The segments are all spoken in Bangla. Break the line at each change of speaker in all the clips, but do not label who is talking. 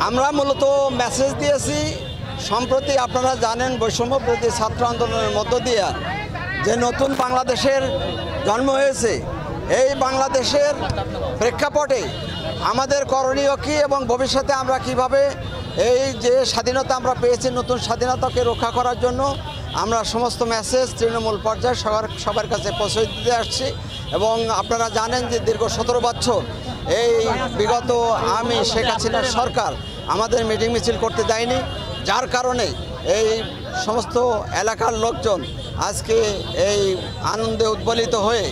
আমরা মূলত মেসেজ দিয়েছি। সম্প্রতি আপনারা জানেন বৈষম্য বিরোধী ছাত্র আন্দোলনের মধ্য দিয়ে যে নতুন বাংলাদেশের জন্ম হয়েছে, এই বাংলাদেশের প্রেক্ষাপটে আমাদের করণীয় কী এবং ভবিষ্যতে আমরা কিভাবে এই যে স্বাধীনতা আমরা পেয়েছি, নতুন স্বাধীনতাকে রক্ষা করার জন্য আমরা সমস্ত মেসেজ তৃণমূল পর্যায়ে সবার কাছে পৌঁছে দিতে আসছি। এবং আপনারা জানেন যে দীর্ঘ 17 বছর এই বিগত শেখ হাসিনার সরকার আমাদের মিটিং মিছিল করতে দেয়নি, যার কারণে এই সমস্ত এলাকার লোকজন আজকে এই আনন্দে উদ্বলিত হয়ে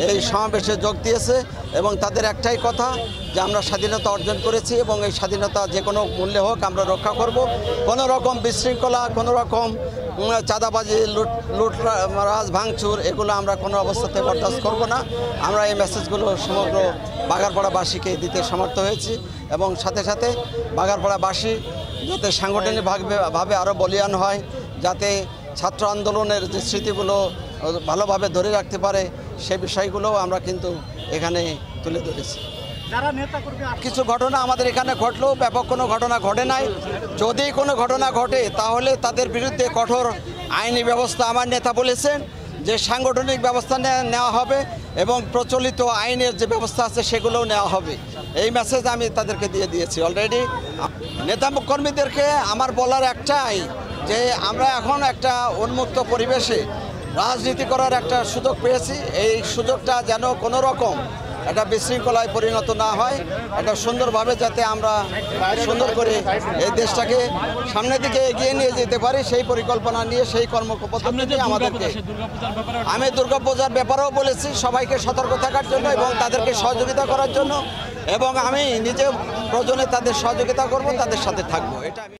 এই সমাবেশে যোগ দিয়েছে এবং তাদের একটাই কথা যে আমরা স্বাধীনতা অর্জন করেছি এবং এই স্বাধীনতা যে কোনো মূল্যে হোক আমরা রক্ষা করব। কোনো রকম বিশৃঙ্খলা, কোনো রকম চাঁদাবাজি, লুটরাজ ভাঙচুর এগুলো আমরা কোনো অবস্থাতে বরদাস্ত করব না। আমরা এই মেসেজগুলো সমগ্র বাগারপাড়াবাসীকে দিতে সমর্থ হয়েছি এবং সাথে সাথে বাগারপাড়াবাসী যাতে সাংগঠনিকভাবে আরও বলীয়ান হয়, যাতে ছাত্র আন্দোলনের যে স্মৃতিগুলো ভালোভাবে ধরে রাখতে পারে, সেই বিষয়গুলোও আমরা কিন্তু এখানে তুলে ধরেছি। কিছু ঘটনা আমাদের এখানে ঘটলেও ব্যাপক কোনো ঘটনা ঘটে নাই। যদি কোনো ঘটনা ঘটে তাহলে তাদের বিরুদ্ধে কঠোর আইনি ব্যবস্থা আমার নেতা বলেছেন যে সাংগঠনিক ব্যবস্থা নেওয়া হবে এবং প্রচলিত আইনের যে ব্যবস্থা আছে সেগুলোও নেওয়া হবে। এই মেসেজ আমি তাদেরকে দিয়ে দিয়েছি অলরেডি। নেতা কর্মীদেরকে আমার বলার একটাই যে আমরা এখন একটা উন্মুক্ত পরিবেশে রাজনীতি করার একটা সুযোগ পেয়েছি। এই সুযোগটা যেন কোনো রকম একটা বিশৃঙ্খলায় পরিণত না হয়, এটা সুন্দরভাবে যাতে আমরা সুন্দর করে এই দেশটাকে সামনের দিকে এগিয়ে নিয়ে যেতে পারি, সেই পরিকল্পনা নিয়ে সেই কর্মপদ্ধতি আমাদেরকে। আমি দুর্গাপূজার ব্যাপারেও বলেছি সবাইকে সতর্ক থাকার জন্য এবং তাদেরকে সহযোগিতা করার জন্য, এবং আমি নিজে প্রয়োজনে তাদের সহযোগিতা করব, তাদের সাথে থাকবো। এটা